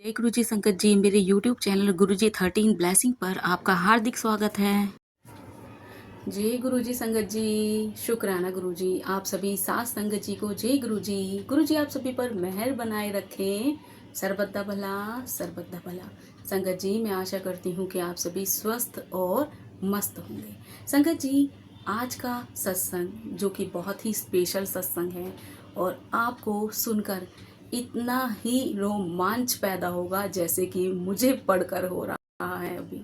जय गुरु जी संगत जी, मेरे YouTube चैनल गुरु जी 13 ब्लेसिंग पर आपका हार्दिक स्वागत है। जय गुरु जी संगत जी, शुक्राना गुरु जी, आप सभी साथ संगत जी को जय गुरु जी। गुरु जी आप सभी पर मेहर बनाए रखें, सर्वदा भला सर्वदा भला। संगत जी मैं आशा करती हूँ कि आप सभी स्वस्थ और मस्त होंगे। संगत जी आज का सत्संग जो कि बहुत ही स्पेशल सत्संग है और आपको सुनकर इतना ही रोमांच पैदा होगा जैसे कि मुझे पढ़कर हो रहा है अभी।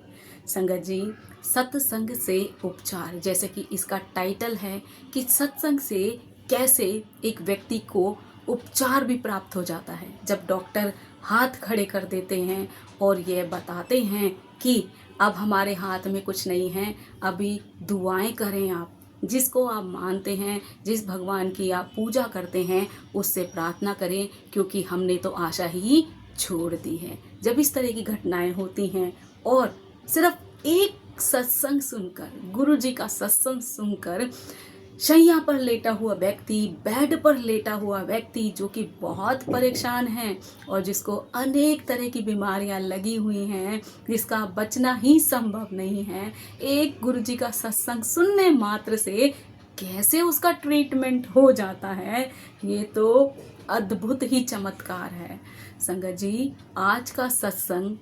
संगत जी सत्संग से उपचार, जैसे कि इसका टाइटल है कि सत्संग से कैसे एक व्यक्ति को उपचार भी प्राप्त हो जाता है। जब डॉक्टर हाथ खड़े कर देते हैं और ये बताते हैं कि अब हमारे हाथ में कुछ नहीं है, अभी दुआएं करें आप, जिसको आप मानते हैं, जिस भगवान की आप पूजा करते हैं उससे प्रार्थना करें, क्योंकि हमने तो आशा ही छोड़ दी है। जब इस तरह की घटनाएं होती हैं और सिर्फ एक सत्संग सुनकर, गुरु जी का सत्संग सुनकर शैया पर लेटा हुआ व्यक्ति, बेड पर लेटा हुआ व्यक्ति जो कि बहुत परेशान है और जिसको अनेक तरह की बीमारियां लगी हुई हैं, जिसका बचना ही संभव नहीं है, एक गुरु जी का सत्संग सुनने मात्र से कैसे उसका ट्रीटमेंट हो जाता है, ये तो अद्भुत ही चमत्कार है। संगत जी आज का सत्संग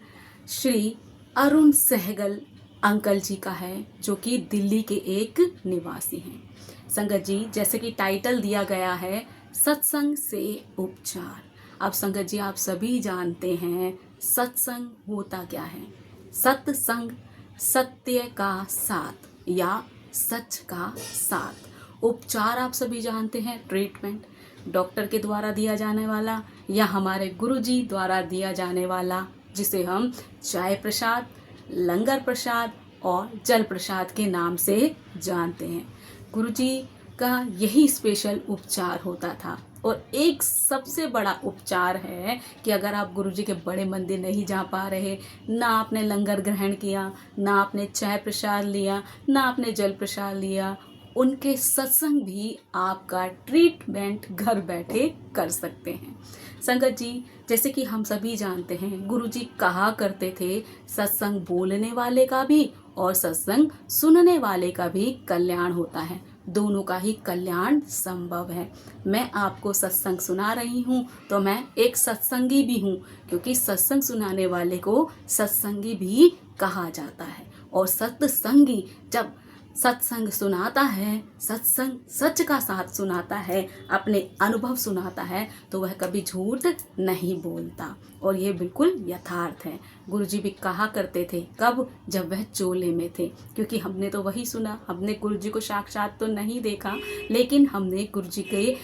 श्री अरुण सहगल अंकल जी का है, जो कि दिल्ली के एक निवासी हैं। संगत जी जैसे कि टाइटल दिया गया है सत्संग से उपचार। अब संगत जी आप सभी जानते हैं सत्संग होता क्या है। सत्संग सत्य का साथ या सच का साथ। उपचार आप सभी जानते हैं ट्रीटमेंट, डॉक्टर के द्वारा दिया जाने वाला या हमारे गुरुजी द्वारा दिया जाने वाला, जिसे हम चाय प्रसाद, लंगर प्रसाद और जल प्रसाद के नाम से जानते हैं। गुरुजी का यही स्पेशल उपचार होता था। और एक सबसे बड़ा उपचार है कि अगर आप गुरुजी के बड़े मंदिर नहीं जा पा रहे, ना आपने लंगर ग्रहण किया, ना आपने चाय प्रसाद लिया, ना आपने जल प्रसाद लिया, उनके सत्संग भी आपका ट्रीटमेंट घर बैठे कर सकते हैं। संगत जी जैसे कि हम सभी जानते हैं गुरुजी कहा करते थे सत्संग बोलने वाले का भी और सत्संग सुनने वाले का भी कल्याण होता है, दोनों का ही कल्याण संभव है। मैं आपको सत्संग सुना रही हूँ तो मैं एक सत्संगी भी हूँ, क्योंकि सत्संग सुनाने वाले को सत्संगी भी कहा जाता है। और सत्संगी जब सत्संग सुनाता है, सत्संग सच का साथ सुनाता है, अपने अनुभव सुनाता है, तो वह कभी झूठ नहीं बोलता और ये बिल्कुल यथार्थ है। गुरुजी भी कहा करते थे, कब? जब वह चोले में थे, क्योंकि हमने तो वही सुना, हमने गुरुजी को साक्षात तो नहीं देखा, लेकिन हमने गुरुजी के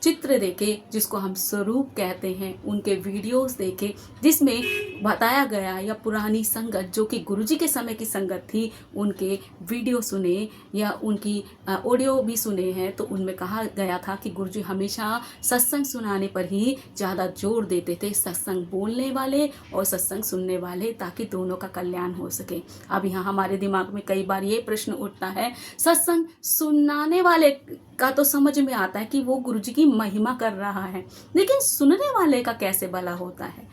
चित्र देखे, जिसको हम स्वरूप कहते हैं, उनके वीडियोस देखे, जिसमें बताया गया, या पुरानी संगत जो कि गुरुजी के समय की संगत थी, उनके वीडियो सुने या उनकी ऑडियो भी सुने हैं, तो उनमें कहा गया था कि गुरुजी हमेशा सत्संग सुनाने पर ही ज़्यादा जोर देते थे, सत्संग बोलने वाले और सत्संग सुनने वाले, ताकि दोनों का कल्याण हो सके। अब यहाँ हमारे दिमाग में कई बार ये प्रश्न उठता है, सत्संग सुनाने वाले का तो समझ में आता है कि वो गुरुजी की महिमा कर रहा है, लेकिन सुनने वाले का कैसे भला होता है?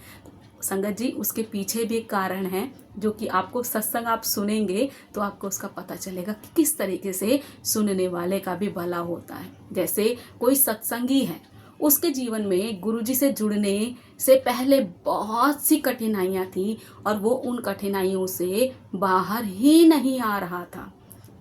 संगत जी उसके पीछे भी एक कारण है, जो कि आपको सत्संग आप सुनेंगे तो आपको उसका पता चलेगा कि किस तरीके से सुनने वाले का भी भला होता है। जैसे कोई सत्संगी है, उसके जीवन में गुरुजी से जुड़ने से पहले बहुत सी कठिनाइयाँ थी और वो उन कठिनाइयों से बाहर ही नहीं आ रहा था,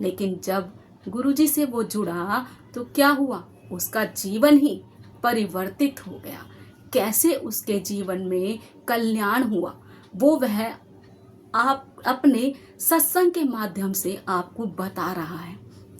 लेकिन जब गुरुजी से वो जुड़ा तो क्या हुआ, उसका जीवन ही परिवर्तित हो गया। कैसे उसके जीवन में कल्याण हुआ वो वह आप अपने सत्संग के माध्यम से आपको बता रहा है।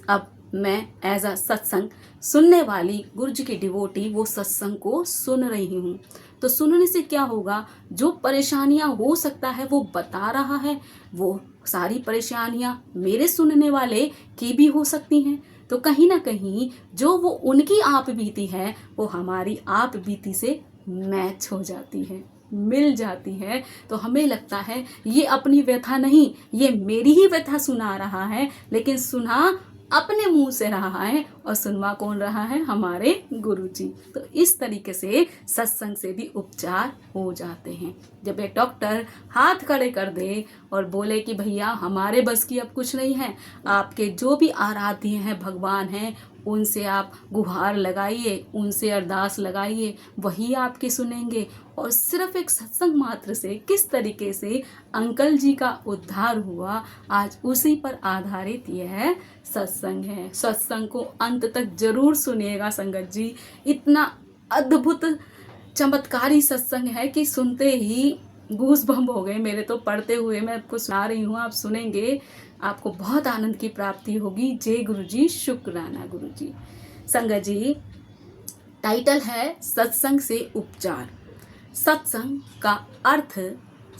अब मैं एज अ सत्संग सुनने वाली गुरुजी की डिवोटी वो सत्संग को सुन रही हूँ, तो सुनने से क्या होगा, जो परेशानियाँ हो सकता है वो बता रहा है, वो सारी परेशानियाँ मेरे सुनने वाले की भी हो सकती हैं, तो कहीं ना कहीं जो वो उनकी आप बीती है वो हमारी आप बीती से मैच हो जाती है, मिल जाती है। तो हमें लगता है ये अपनी व्यथा नहीं, ये मेरी ही व्यथा सुना रहा है, लेकिन सुना अपने मुंह से रहा है और सुनवा कौन रहा है, हमारे गुरुजी। तो इस तरीके से सत्संग से भी उपचार हो जाते हैं। जब एक डॉक्टर हाथ खड़े कर दे और बोले कि भैया हमारे बस की अब कुछ नहीं है, आपके जो भी आराध्य हैं, भगवान हैं, उनसे आप गुहार लगाइए, उनसे अरदास लगाइए, वही आपकी सुनेंगे। और सिर्फ एक सत्संग मात्र से किस तरीके से अंकल जी का उद्धार हुआ, आज उसी पर आधारित यह सत्संग है। सत्संग को अंत तक जरूर सुनिएगा संगत जी। इतना अद्भुत चमत्कारी सत्संग है कि सुनते ही गूस बम्प हो गए मेरे तो। पढ़ते हुए मैं आपको सुना रही हूँ, आप सुनेंगे, आपको बहुत आनंद की प्राप्ति होगी। जय गुरु जी, शुक्राना गुरु जी। संगत जी, टाइटल है सत्संग से उपचार। सत्संग का अर्थ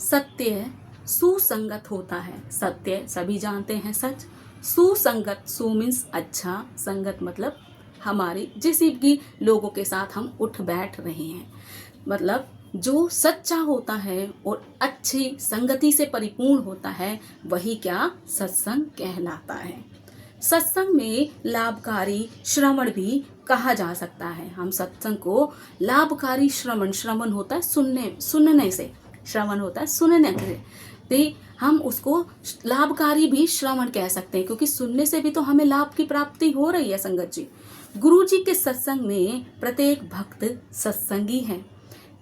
सत्य सुसंगत होता है। सत्य सभी जानते हैं, सच। सुसंगत, सु मीन्स अच्छा, संगत मतलब हमारी जिस भी लोगों के साथ हम उठ बैठ रहे हैं, मतलब जो सच्चा होता है और अच्छी संगति से परिपूर्ण होता है, वही क्या सत्संग कहलाता है। सत्संग में लाभकारी श्रवण भी कहा जा सकता है। हम सत्संग को लाभकारी श्रवण, श्रवण होता है सुनने से, श्रवण होता है सुनने से, तो हम उसको लाभकारी भी श्रवण कह सकते हैं, क्योंकि सुनने से भी तो हमें लाभ की प्राप्ति हो रही है संगत जी। गुरु जी के सत्संग में प्रत्येक भक्त सत्संगी है,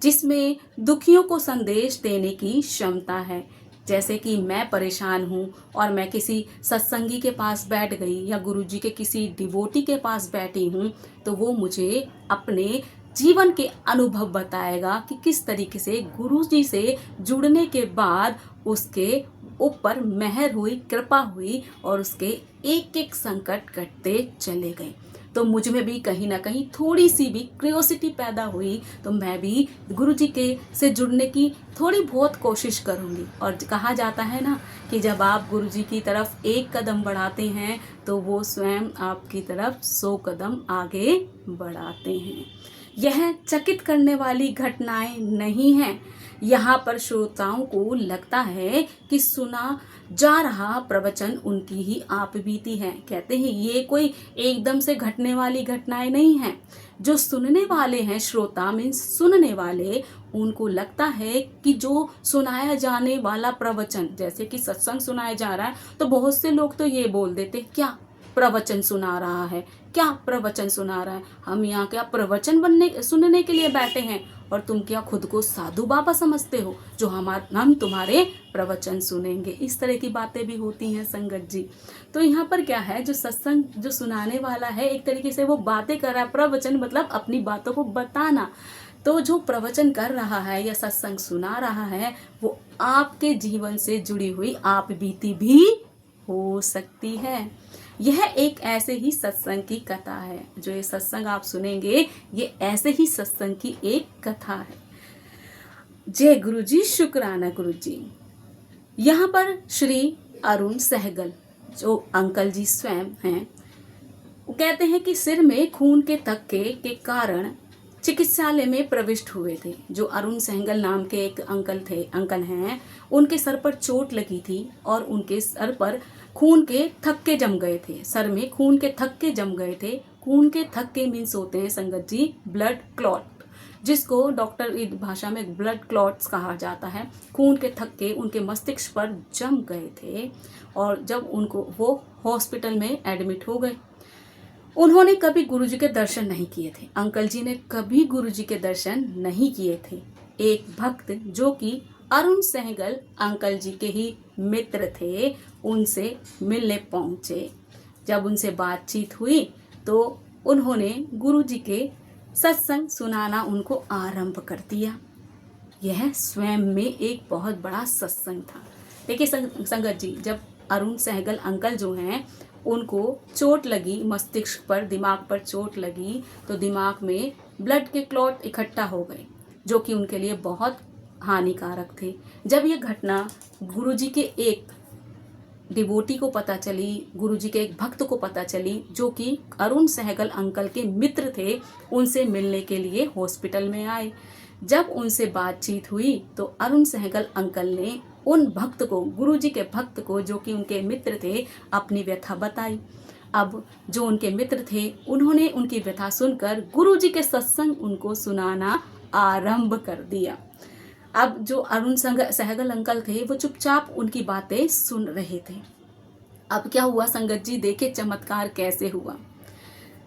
जिसमें दुखियों को संदेश देने की क्षमता है। जैसे कि मैं परेशान हूँ और मैं किसी सत्संगी के पास बैठ गई या गुरुजी के किसी डिवोटी के पास बैठी हूँ, तो वो मुझे अपने जीवन के अनुभव बताएगा कि किस तरीके से गुरुजी से जुड़ने के बाद उसके ऊपर मेहर हुई, कृपा हुई और उसके एक एक संकट कटते चले गए। तो मुझ में भी कहीं ना कहीं थोड़ी सी भी क्यूरियोसिटी पैदा हुई, तो मैं भी गुरुजी के से जुड़ने की थोड़ी बहुत कोशिश करूंगी। और कहा जाता है ना कि जब आप गुरुजी की तरफ एक कदम बढ़ाते हैं तो वो स्वयं आपकी तरफ 100 कदम आगे बढ़ाते हैं। यह चकित करने वाली घटनाएं नहीं हैं। यहाँ पर श्रोताओं को लगता है कि सुना जा रहा प्रवचन उनकी ही आप बीती है। कहते हैं ये कोई एकदम से घटने वाली घटनाएं नहीं हैं। जो सुनने वाले हैं, श्रोता मीन्स सुनने वाले, उनको लगता है कि जो सुनाया जाने वाला प्रवचन, जैसे कि सत्संग सुनाया जा रहा है, तो बहुत से लोग तो ये बोल देते क्या प्रवचन सुना रहा है, क्या प्रवचन सुना रहा है, हम यहाँ क्या प्रवचन सुनने के लिए बैठे हैं, और तुम क्या खुद को साधु बाबा समझते हो जो हम तुम्हारे प्रवचन सुनेंगे। इस तरह की बातें भी होती हैं संगत जी। तो यहाँ पर क्या है, जो सत्संग जो सुनाने वाला है, एक तरीके से वो बातें कर रहा है, प्रवचन मतलब अपनी बातों को बताना। तो जो प्रवचन कर रहा है या सत्संग सुना रहा है, वो आपके जीवन से जुड़ी हुई आप बीती भी हो सकती है। यह एक ऐसे ही सत्संग की कथा है। जो ये सत्संग आप सुनेंगे, ये ऐसे ही सत्संग की एक कथा है। जय गुरु जी, शुक्राना गुरु जी। यहाँ पर श्री अरुण सहगल, जो अंकल जी स्वयं हैं, वो कहते हैं कि सिर में खून के थक्के के कारण चिकित्सालय में प्रविष्ट हुए थे। जो अरुण सहगल नाम के एक अंकल हैं, उनके सर पर चोट लगी थी और उनके सर पर खून के थक्के जम गए थे। सर में खून के थक्के जम गए थे। खून के थक्के मीन्स होते हैं संगत जी ब्लड क्लॉट, जिसको डॉक्टर भाषा में ब्लड क्लॉट्स कहा जाता है। खून के थक्के उनके मस्तिष्क पर जम गए थे और जब वो हॉस्पिटल में एडमिट हो गए। उन्होंने कभी गुरुजी के दर्शन नहीं किए थे। अंकल जी ने कभी गुरुजी के दर्शन नहीं किए थे। एक भक्त जो कि अरुण सहगल अंकल जी के ही मित्र थे, उनसे मिलने पहुंचे। जब उनसे बातचीत हुई तो उन्होंने गुरुजी के सत्संग सुनाना उनको आरंभ कर दिया। यह स्वयं में एक बहुत बड़ा सत्संग था। देखिए संगत जी, जब अरुण सहगल अंकल जो हैं, उनको चोट लगी मस्तिष्क पर, दिमाग पर चोट लगी, तो दिमाग में ब्लड के क्लॉट इकट्ठा हो गए, जो कि उनके लिए बहुत हानिकारक थे। जब ये घटना गुरुजी के एक डिवोटी को पता चली, गुरुजी के एक भक्त को पता चली, जो कि अरुण सहगल अंकल के मित्र थे, उनसे मिलने के लिए हॉस्पिटल में आए। जब उनसे बातचीत हुई तो अरुण सहगल अंकल ने उन भक्त को, गुरुजी के भक्त को, जो कि उनके मित्र थे, अपनी व्यथा बताई। अब जो उनके मित्र थे उन्होंने उनकी व्यथा सुनकर गुरुजी के सत्संग उनको सुनाना आरंभ कर दिया। अब जो अरुण सहगल अंकल थे वो चुपचाप उनकी बातें सुन रहे थे। अब क्या हुआ संगत जी, देखे चमत्कार कैसे हुआ।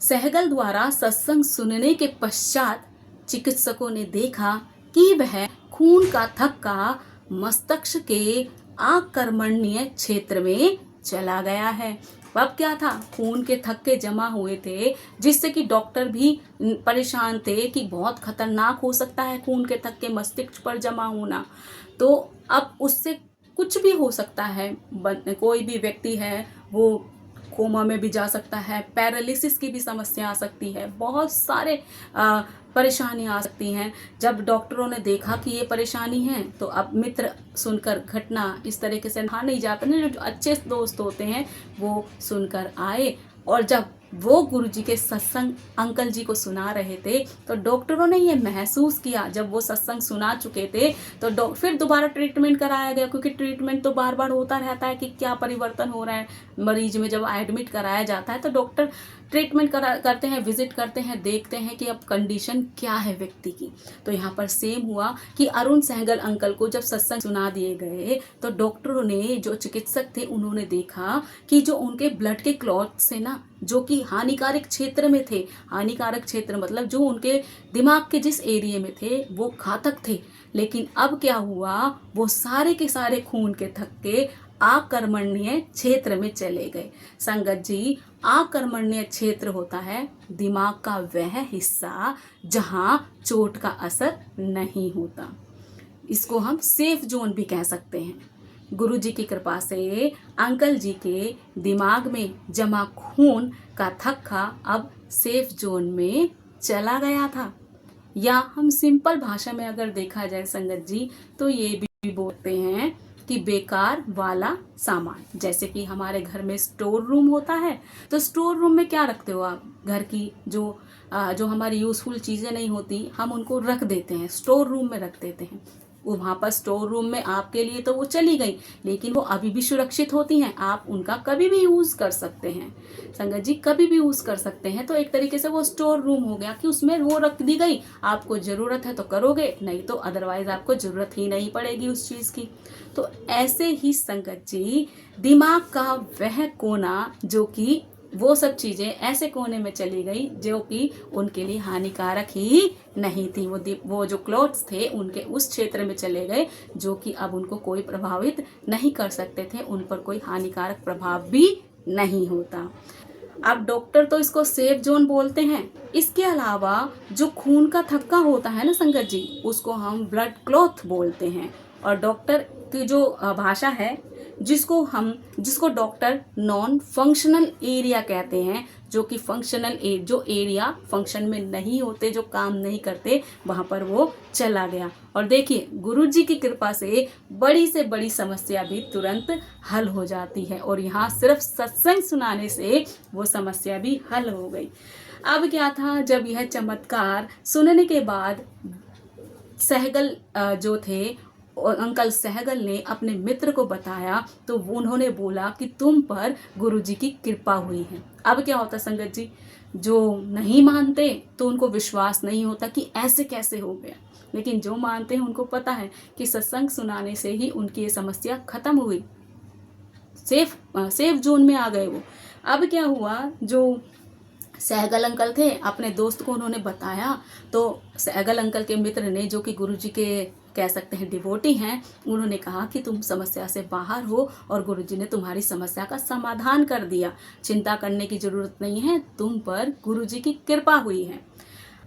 सहगल द्वारा सत्संग सुनने के पश्चात चिकित्सकों ने देखा कि वह खून का थक्का मस्तिष्क के आकर्मणीय क्षेत्र में चला गया है। अब क्या था, खून के थक्के जमा हुए थे जिससे कि डॉक्टर भी परेशान थे कि बहुत खतरनाक हो सकता है खून के थक्के मस्तिष्क पर जमा होना। तो अब उससे कुछ भी हो सकता है, कोई भी व्यक्ति है वो कोमा में भी जा सकता है, पैरालिसिस की भी समस्या आ सकती है, बहुत सारे परेशानियां आ सकती हैं। जब डॉक्टरों ने देखा कि ये परेशानी है तो अब मित्र सुनकर घटना इस तरीके से नहीं जाता ना, जो अच्छे दोस्त होते हैं वो सुनकर आए। और जब वो गुरुजी के सत्संग अंकल जी को सुना रहे थे तो डॉक्टरों ने ये महसूस किया, जब वो सत्संग सुना चुके थे तो फिर दोबारा ट्रीटमेंट कराया गया, क्योंकि ट्रीटमेंट तो बार बार होता रहता है कि क्या परिवर्तन हो रहा है मरीज में। जब एडमिट कराया जाता है तो डॉक्टर ट्रीटमेंट करते हैं, विजिट करते हैं, देखते हैं कि अब कंडीशन क्या है व्यक्ति की। तो यहाँ पर सेम हुआ कि अरुण सहगल अंकल को जब सत्संग सुना दिए गए तो डॉक्टरों ने, जो चिकित्सक थे, उन्होंने देखा कि जो उनके ब्लड के क्लॉट से ना, जो कि हानिकारक क्षेत्र में थे, हानिकारक क्षेत्र मतलब जो उनके दिमाग के जिस एरिया में थे वो घातक थे, लेकिन अब क्या हुआ, वो सारे के सारे खून के थक्के आकर्मणीय क्षेत्र में चले गए। संगत जी, आकर्मणीय क्षेत्र होता है दिमाग का वह हिस्सा जहां चोट का असर नहीं होता। इसको हम सेफ जोन भी कह सकते हैं। गुरुजी की कृपा से अंकल जी के दिमाग में जमा खून का थक्का अब सेफ जोन में चला गया था। या हम सिंपल भाषा में अगर देखा जाए संगत जी, तो ये भी बोलते हैं कि बेकार वाला सामान। जैसे कि हमारे घर में स्टोर रूम होता है, तो स्टोर रूम में क्या रखते हो आप, घर की जो हमारी यूजफुल चीज़ें नहीं होती हम उनको रख देते हैं, स्टोर रूम में रख देते हैं। वहाँ पर स्टोर रूम में आपके लिए तो वो चली गई, लेकिन वो अभी भी सुरक्षित होती हैं, आप उनका कभी भी यूज़ कर सकते हैं। संगत जी, कभी भी यूज़ कर सकते हैं। तो एक तरीके से वो स्टोर रूम हो गया कि उसमें वो रख दी गई, आपको ज़रूरत है तो करोगे, नहीं तो अदरवाइज आपको ज़रूरत ही नहीं पड़ेगी उस चीज़ की। तो ऐसे ही संगत जी, दिमाग का वह कोना जो कि वो सब चीज़ें ऐसे कोने में चली गई जो कि उनके लिए हानिकारक ही नहीं थी। वो जो क्लॉट्स थे उनके उस क्षेत्र में चले गए जो कि अब उनको कोई प्रभावित नहीं कर सकते थे, उन पर कोई हानिकारक प्रभाव भी नहीं होता। अब डॉक्टर तो इसको सेफ जोन बोलते हैं। इसके अलावा जो खून का थक्का होता है ना संगत जी, उसको हम ब्लड क्लॉट बोलते हैं। और डॉक्टर की जो भाषा है जिसको डॉक्टर नॉन फंक्शनल एरिया कहते हैं, जो कि जो एरिया फंक्शन में नहीं होते, जो काम नहीं करते, वहां पर वो चला गया। और देखिए, गुरुजी की कृपा से बड़ी से बड़ी समस्या भी तुरंत हल हो जाती है, और यहाँ सिर्फ सत्संग सुनाने से वो समस्या भी हल हो गई। अब क्या था, जब यह चमत्कार सुनने के बाद सहगल जो थे और अंकल सहगल ने अपने मित्र को बताया, तो उन्होंने बोला कि तुम पर गुरुजी की कृपा हुई है। अब क्या होता संगत जी, जो नहीं मानते तो उनको विश्वास नहीं होता कि ऐसे कैसे हो गया, लेकिन जो मानते हैं उनको पता है कि सत्संग सुनाने से ही उनकी ये समस्या खत्म हुई, सेफ जोन में आ गए वो। अब क्या हुआ, जो सहगल अंकल थे, अपने दोस्त को उन्होंने बताया, तो सहगल अंकल के मित्र ने, जो कि गुरुजी के कह सकते हैं डिवोटी हैं, उन्होंने कहा कि तुम समस्या से बाहर हो और गुरुजी ने तुम्हारी समस्या का समाधान कर दिया, चिंता करने की जरूरत नहीं है, तुम पर गुरुजी की कृपा हुई है।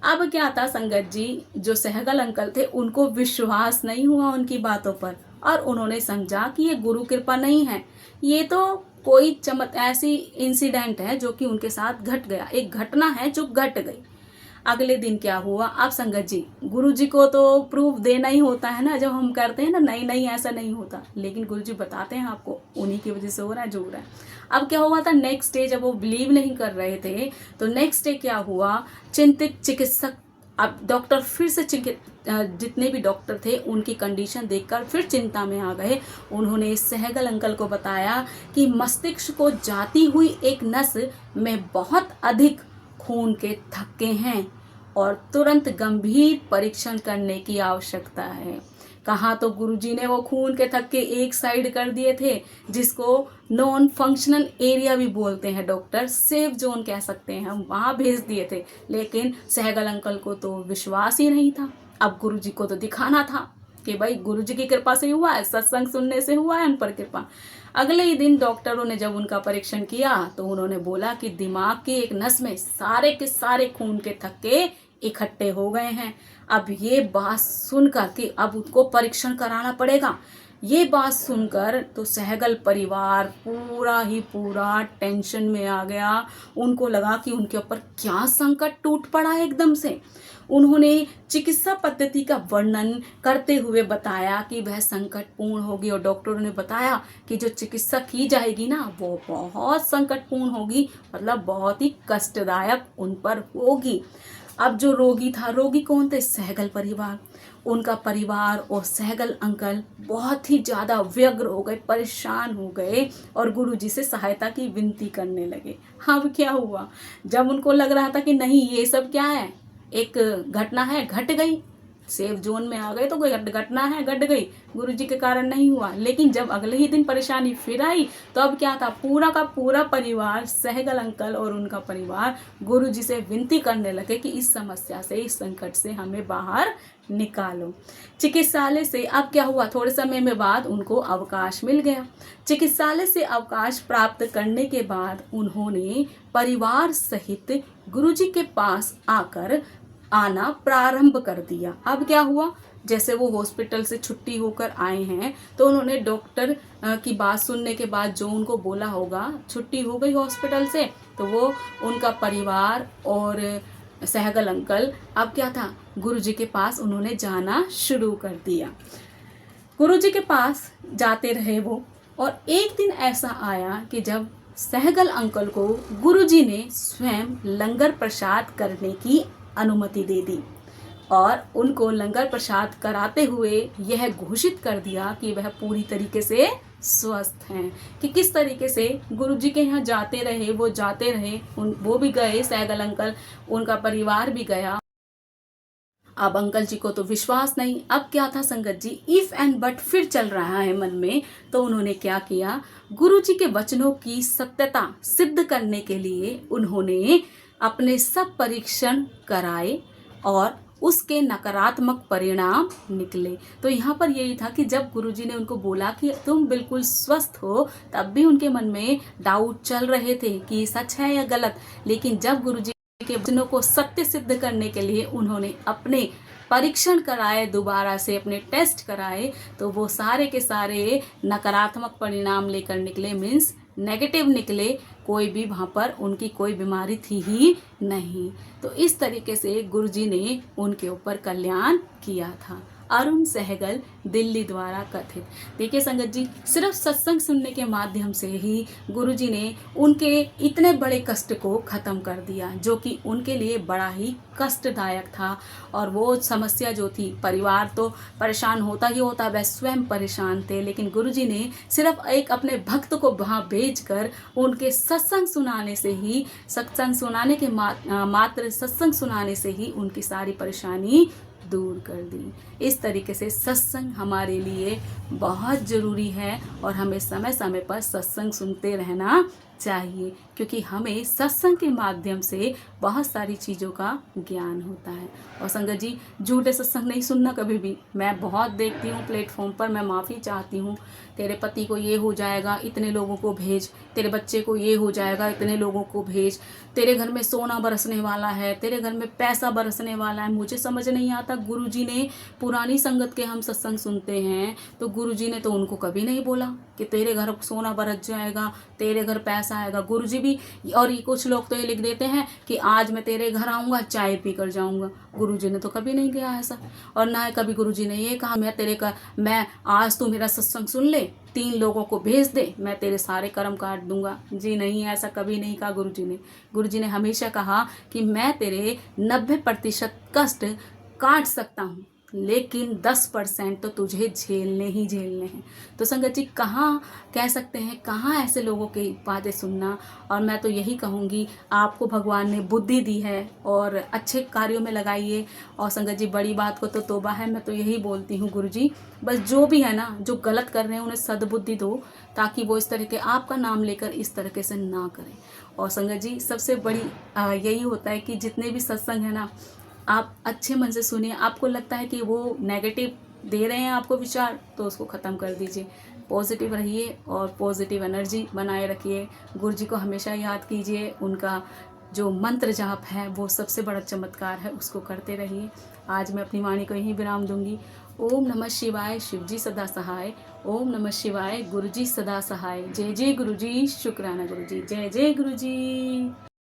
अब क्या था संगत जी, जो सहगल अंकल थे उनको विश्वास नहीं हुआ उनकी बातों पर, और उन्होंने समझा कि ये गुरु कृपा नहीं है, ये तो कोई ऐसी इंसिडेंट है जो कि उनके साथ घट गया, एक घटना है जो घट गई। अगले दिन क्या हुआ, आप संगत जी, गुरुजी को तो प्रूफ देना ही होता है ना, जब हम करते हैं ना, नहीं ऐसा नहीं होता, लेकिन गुरुजी बताते हैं आपको, उन्हीं की वजह से हो रहा है जो हो रहा है। अब क्या हुआ था, नेक्स्ट डे जब वो बिलीव नहीं कर रहे थे, तो नेक्स्ट डे क्या हुआ, चिंतित चिकित्सक अब डॉक्टर फिर से जितने भी डॉक्टर थे उनकी कंडीशन देखकर फिर चिंता में आ गए। उन्होंने सहगल अंकल को बताया कि मस्तिष्क को जाती हुई एक नस में बहुत अधिक खून के थक्के हैं और तुरंत गंभीर परीक्षण करने की आवश्यकता है। कहा तो गुरुजी ने वो खून के थक्के एक साइड कर दिए थे, जिसको नॉन फंक्शनल एरिया भी बोलते हैं डॉक्टर, सेफ जोन कह सकते हैं, हम वहाँ भेज दिए थे। लेकिन सहगल अंकल को तो विश्वास ही नहीं था। अब गुरुजी को तो दिखाना था कि भाई गुरुजी की कृपा से हुआ है, सत्संग सुनने से हुआ है उन पर कृपा। अगले ही दिन डॉक्टरों ने जब उनका परीक्षण किया तो उन्होंने बोला कि दिमाग की एक नस में सारे के सारे खून के थक्के इकट्ठे हो गए हैं। अब ये बात सुनकर कि अब उनको परीक्षण कराना पड़ेगा, ये बात सुनकर तो सहगल परिवार पूरा टेंशन में आ गया। उनको लगा कि उनके ऊपर क्या संकट टूट पड़ा है एकदम से। उन्होंने चिकित्सा पद्धति का वर्णन करते हुए बताया कि वह संकटपूर्ण होगी और डॉक्टरों ने बताया कि जो चिकित्सा की जाएगी ना वो बहुत संकटपूर्ण होगी, मतलब बहुत ही कष्टदायक उन पर होगी। अब जो रोगी था, रोगी कौन थे? सहगल परिवार। उनका परिवार और सहगल अंकल बहुत ही ज़्यादा व्यग्र हो गए, परेशान हो गए और गुरुजी से सहायता की विनती करने लगे। अब क्या हुआ, जब उनको लग रहा था कि नहीं ये सब क्या है, एक घटना है, घट गई, सेफ जोन में आ गए तो कोई घटना है, घट गई, गुरुजी के कारण नहीं हुआ। लेकिन जब अगले ही दिन परेशानी फिर आई तो अब क्या था, पूरा का पूरा परिवार, सहगल अंकल और उनका परिवार गुरुजी से विनती करने लगे कि इस समस्या से, इस संकट से हमें बाहर निकालो। चिकित्सालय से अब क्या हुआ, थोड़े समय में बाद उनको अवकाश मिल गया। चिकित्सालय से अवकाश प्राप्त करने के बाद उन्होंने परिवार सहित गुरुजी के पास आना प्रारंभ कर दिया। अब क्या हुआ, जैसे वो हॉस्पिटल से छुट्टी होकर आए हैं तो उन्होंने डॉक्टर की बात सुनने के बाद जो उनको बोला होगा, छुट्टी हो गई हॉस्पिटल से, तो वो उनका परिवार और सहगल अंकल अब क्या था, गुरुजी के पास उन्होंने जाना शुरू कर दिया। गुरुजी के पास जाते रहे वो, और एक दिन ऐसा आया कि जब सहगल अंकल को गुरुजी ने स्वयं लंगर प्रसाद करने की अनुमति दे दी और उनको लंगर प्रसाद कराते हुए यह घोषित कर दिया कि वह पूरी तरीके से स्वस्थ हैं। कि किस तरीके से गुरुजी के यहाँ जाते रहे, वो जाते रहे, वो भी गए, सहगल अंकल, उनका परिवार भी गया। अब अंकल जी को तो विश्वास नहीं, अब क्या था संगत जी, इफ एंड बट फिर चल रहा है मन में। तो उन्होंने क्या किया, गुरुजी के वचनों की सत्यता सिद्ध करने के लिए उन्होंने अपने सब परीक्षण कराए और उसके नकारात्मक परिणाम निकले। तो यहाँ पर यही था कि जब गुरुजी ने उनको बोला कि तुम बिल्कुल स्वस्थ हो, तब भी उनके मन में डाउट चल रहे थे कि सच है या गलत। लेकिन जब गुरुजी के वचनों को सत्य सिद्ध करने के लिए उन्होंने अपने परीक्षण कराए, दोबारा से अपने टेस्ट कराए, तो वो सारे के सारे नकारात्मक परिणाम लेकर निकले, मीन्स नेगेटिव निकले। कोई भी वहाँ पर उनकी कोई बीमारी थी ही नहीं। तो इस तरीके से गुरुजी ने उनके ऊपर कल्याण किया था। अरुण सहगल, दिल्ली द्वारा कथित। देखिए संगत जी, सिर्फ सत्संग सुनने के माध्यम से ही गुरुजी ने उनके इतने बड़े कष्ट को खत्म कर दिया, जो कि उनके लिए बड़ा ही कष्टदायक था। और वो समस्या जो थी, परिवार तो परेशान होता ही होता, वह स्वयं परेशान थे, लेकिन गुरुजी ने सिर्फ एक अपने भक्त को वहाँ भेजकर उनके सत्संग सुनाने से ही, सत्संग सुनाने के मात्र सत्संग सुनाने से ही उनकी सारी परेशानी दूर कर दी। इस तरीके से सत्संग हमारे लिए बहुत ज़रूरी है और हमें समय समय पर सत्संग सुनते रहना चाहिए, क्योंकि हमें सत्संग के माध्यम से बहुत सारी चीज़ों का ज्ञान होता है। और संगत जी, झूठे सत्संग नहीं सुनना कभी भी। मैं बहुत देखती हूँ प्लेटफॉर्म पर, मैं माफ़ी चाहती हूँ, तेरे पति को ये हो जाएगा, इतने लोगों को भेज, तेरे बच्चे को ये हो जाएगा, इतने लोगों को भेज, तेरे घर में सोना बरसने वाला है, तेरे घर में पैसा बरसने वाला है। मुझे समझ नहीं आता, गुरुजी ने, पुरानी संगत के हम सत्संग सुनते हैं तो गुरुजी ने तो उनको कभी नहीं बोला कि तेरे घर सोना बरस जाएगा, तेरे घर पैसा ऐसा आएगा गुरु जी भी। और ये कुछ लोग तो ये लिख देते हैं कि आज मैं तेरे घर आऊँगा, चाय पी कर जाऊँगा। गुरु जी ने तो कभी नहीं किया ऐसा। और ना कभी गुरु जी ने ये कहा मैं आज तू मेरा सत्संग सुन ले, 3 लोगों को भेज दे, मैं तेरे सारे कर्म काट दूंगा। जी नहीं, ऐसा कभी नहीं कहा गुरु जी ने। गुरु जी ने हमेशा कहा कि मैं तेरे 90% कष्ट काट सकता हूँ, लेकिन 10% तो तुझे झेलने ही झेलने हैं। तो संगत जी, कहाँ कह सकते हैं, कहाँ ऐसे लोगों की बातें सुनना। और मैं तो यही कहूँगी, आपको भगवान ने बुद्धि दी है और अच्छे कार्यों में लगाइए। और संगत जी, बड़ी बात को तो तौबा है, मैं तो यही बोलती हूँ गुरु जी, बस जो भी है ना, जो गलत कर रहे हैं उन्हें सद्बुद्धि दो, ताकि वो इस तरह के आपका नाम लेकर इस तरीके से ना करें। और संगत जी, सबसे बड़ी यही होता है कि जितने भी सत्संग है ना, आप अच्छे मन से सुनिए। आपको लगता है कि वो नेगेटिव दे रहे हैं आपको विचार, तो उसको ख़त्म कर दीजिए। पॉजिटिव रहिए और पॉजिटिव एनर्जी बनाए रखिए। गुरु जी को हमेशा याद कीजिए, उनका जो मंत्र जाप है वो सबसे बड़ा चमत्कार है, उसको करते रहिए। आज मैं अपनी वाणी को यहीं विराम दूंगी। ओम नमः शिवाय, शिव जी सदा सहाय। ओम नमः शिवाय, गुरु जी सदा सहाय। जय जय गुरु जी, शुक्राना गुरु जी, जय जय गुरु जी।